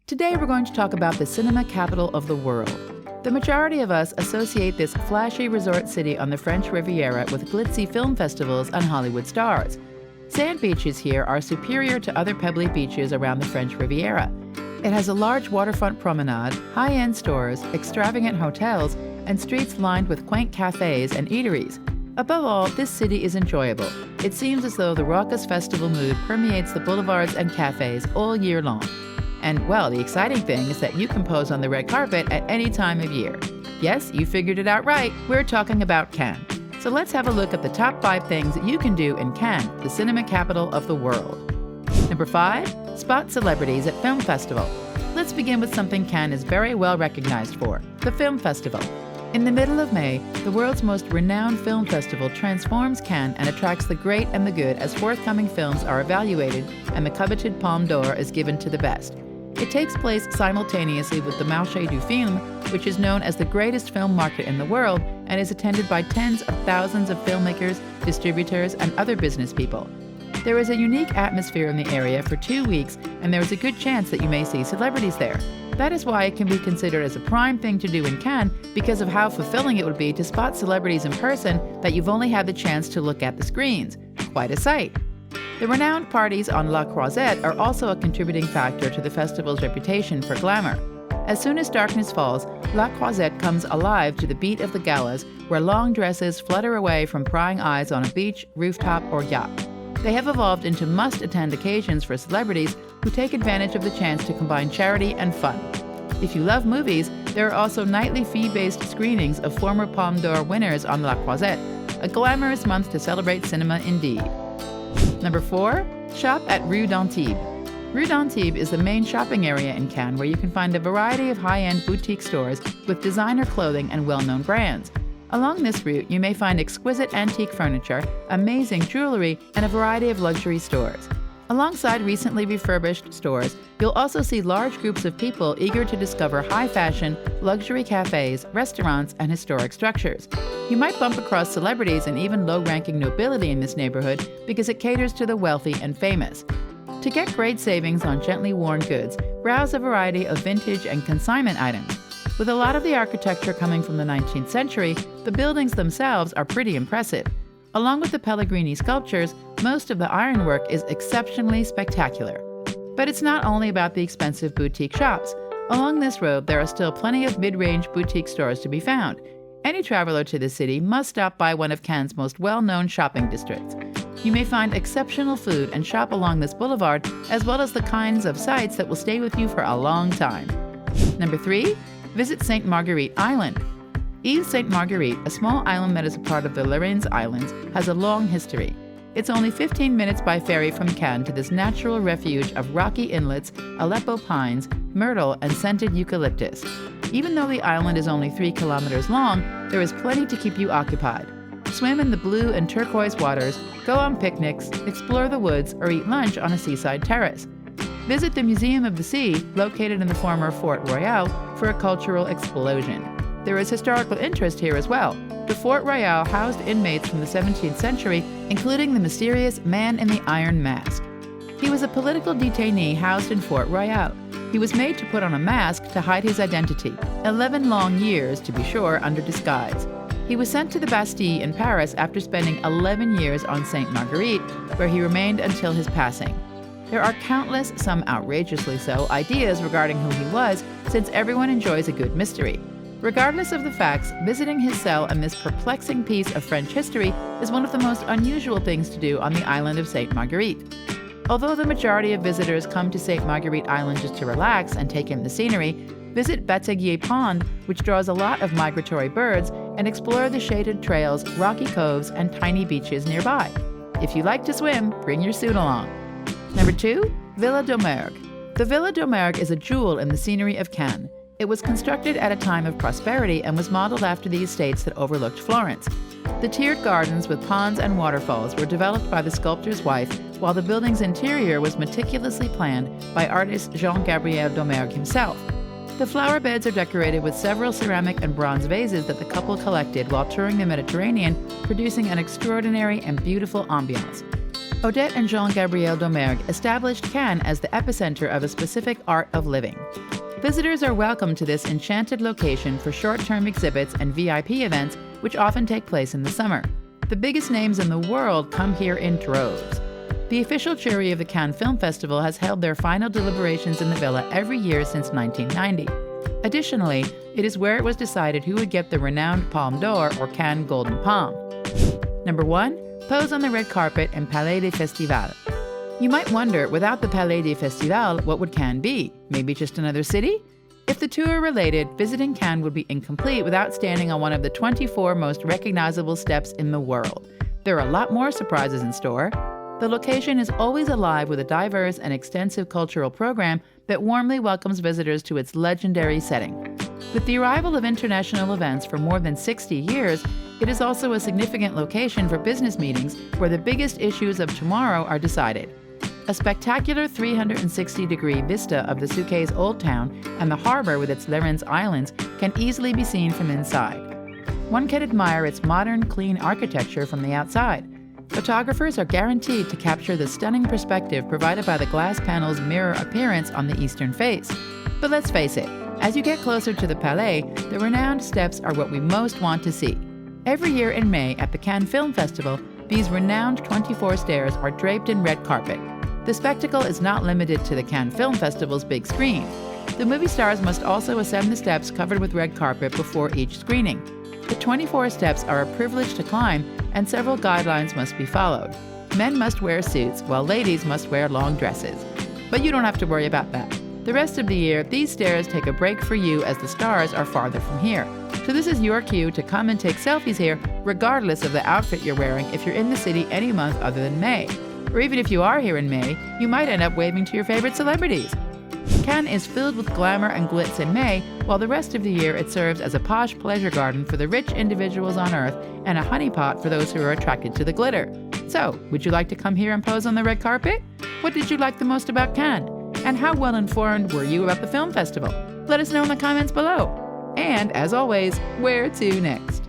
Today we're going to talk about the cinema capital of the world. The majority of us associate this flashy resort city on the French Riviera with glitzy film festivals and Hollywood stars. Sand beaches here are superior to other pebbly beaches around the French Riviera. It has a large waterfront promenade, high-end stores, extravagant hotels, and streets lined with quaint cafes and eateries. Above all, this city is enjoyable. It seems as though the raucous festival mood permeates the boulevards and cafes all year long. And, well, the exciting thing is that you can pose on the red carpet at any time of year. Yes, you figured it out right. We're talking about Cannes. So let's have a look at the top 5 things that you can do in Cannes, the cinema capital of the world. Number 5, spot celebrities at film festival. Let's begin with something Cannes is very well recognized for, the film festival. In the middle of May, the world's most renowned film festival transforms Cannes and attracts the great and the good as forthcoming films are evaluated and the coveted Palme d'Or is given to the best. It takes place simultaneously with the Marché du Film, which is known as the greatest film market in the world and is attended by tens of thousands of filmmakers, distributors, and other business people. There is a unique atmosphere in the area for 2 weeks, and there is a good chance that you may see celebrities there. That is why it can be considered as a prime thing to do in Cannes because of how fulfilling it would be to spot celebrities in person that you've only had the chance to look at the screens. Quite a sight. The renowned parties on La Croisette are also a contributing factor to the festival's reputation for glamour. As soon as darkness falls, La Croisette comes alive to the beat of the galas, where long dresses flutter away from prying eyes on a beach, rooftop, or yacht. They have evolved into must-attend occasions for celebrities who take advantage of the chance to combine charity and fun. If you love movies, there are also nightly fee-based screenings of former Palme d'Or winners on La Croisette, a glamorous month to celebrate cinema indeed. Number 4, shop at Rue d'Antibes. Rue d'Antibes is the main shopping area in Cannes where you can find a variety of high-end boutique stores with designer clothing and well-known brands. Along this route, you may find exquisite antique furniture, amazing jewelry, and a variety of luxury stores. Alongside recently refurbished stores, you'll also see large groups of people eager to discover high-fashion, luxury cafes, restaurants, and historic structures. You might bump across celebrities and even low-ranking nobility in this neighborhood because it caters to the wealthy and famous. To get great savings on gently worn goods, browse a variety of vintage and consignment items. With a lot of the architecture coming from the 19th century, the buildings themselves are pretty impressive. Along with the Pellegrini sculptures, most of the ironwork is exceptionally spectacular. But it's not only about the expensive boutique shops. Along this road, there are still plenty of mid-range boutique stores to be found. Any traveler to the city must stop by one of Cannes' most well-known shopping districts. You may find exceptional food and shop along this boulevard, as well as the kinds of sights that will stay with you for a long time. Number 3, visit St. Marguerite Island. Ile St. Marguerite, a small island that is a part of the Lorraine Islands, has a long history. It's only 15 minutes by ferry from Cannes to this natural refuge of rocky inlets, Aleppo pines, myrtle, and scented eucalyptus. Even though the island is only 3 kilometers long, there is plenty to keep you occupied. Swim in the blue and turquoise waters, go on picnics, explore the woods, or eat lunch on a seaside terrace. Visit the Museum of the Sea, located in the former Fort Royal, for a cultural explosion. There is historical interest here as well. The Fort Royal housed inmates from the 17th century, including the mysterious Man in the Iron Mask. He was a political detainee housed in Fort Royal. He was made to put on a mask to hide his identity, 11 long years, to be sure, under disguise. He was sent to the Bastille in Paris after spending 11 years on St. Marguerite, where he remained until his passing. There are countless, some outrageously so, ideas regarding who he was, since everyone enjoys a good mystery. Regardless of the facts, visiting his cell and this perplexing piece of French history is one of the most unusual things to do on the island of St. Marguerite. Although the majority of visitors come to St. Marguerite Island just to relax and take in the scenery, visit Bataguier Pond, which draws a lot of migratory birds, and explore the shaded trails, rocky coves, and tiny beaches nearby. If you like to swim, bring your suit along. Number 2, Villa Domergue. The Villa Domergue is a jewel in the scenery of Cannes. It was constructed at a time of prosperity and was modeled after the estates that overlooked Florence. The tiered gardens with ponds and waterfalls were developed by the sculptor's wife, while the building's interior was meticulously planned by artist Jean-Gabriel Domergue himself. The flower beds are decorated with several ceramic and bronze vases that the couple collected while touring the Mediterranean, producing an extraordinary and beautiful ambiance. Odette and Jean-Gabriel Domergue established Cannes as the epicenter of a specific art of living. Visitors are welcome to this enchanted location for short-term exhibits and VIP events, which often take place in the summer. The biggest names in the world come here in droves. The official jury of the Cannes Film Festival has held their final deliberations in the villa every year since 1990. Additionally, it is where it was decided who would get the renowned Palme d'Or or Cannes Golden Palm. Number 1. Pose on the red carpet in Palais des Festivals. You might wonder, without the Palais des Festivals, what would Cannes be? Maybe just another city? If the two are related, visiting Cannes would be incomplete without standing on one of the 24 most recognizable steps in the world. There are a lot more surprises in store. The location is always alive with a diverse and extensive cultural program that warmly welcomes visitors to its legendary setting. With the arrival of international events for more than 60 years, it is also a significant location for business meetings where the biggest issues of tomorrow are decided. A spectacular 360-degree vista of the Suquet's Old Town and the harbor with its Lérins Islands can easily be seen from inside. One can admire its modern, clean architecture from the outside. Photographers are guaranteed to capture the stunning perspective provided by the glass panel's mirror appearance on the eastern face. But let's face it, as you get closer to the Palais, the renowned steps are what we most want to see. Every year in May at the Cannes Film Festival, these renowned 24 stairs are draped in red carpet. The spectacle is not limited to the Cannes Film Festival's big screen. The movie stars must also ascend the steps covered with red carpet before each screening. The 24 steps are a privilege to climb, and several guidelines must be followed. Men must wear suits, while ladies must wear long dresses. But you don't have to worry about that. The rest of the year, these stairs take a break for you as the stars are farther from here. So this is your cue to come and take selfies here, regardless of the outfit you're wearing if you're in the city any month other than May. Or even if you are here in May, you might end up waving to your favorite celebrities. Cannes is filled with glamour and glitz in May, while the rest of the year it serves as a posh pleasure garden for the rich individuals on Earth and a honeypot for those who are attracted to the glitter. So, would you like to come here and pose on the red carpet? What did you like the most about Cannes? And how well informed were you about the film festival? Let us know in the comments below. And, as always, where to next?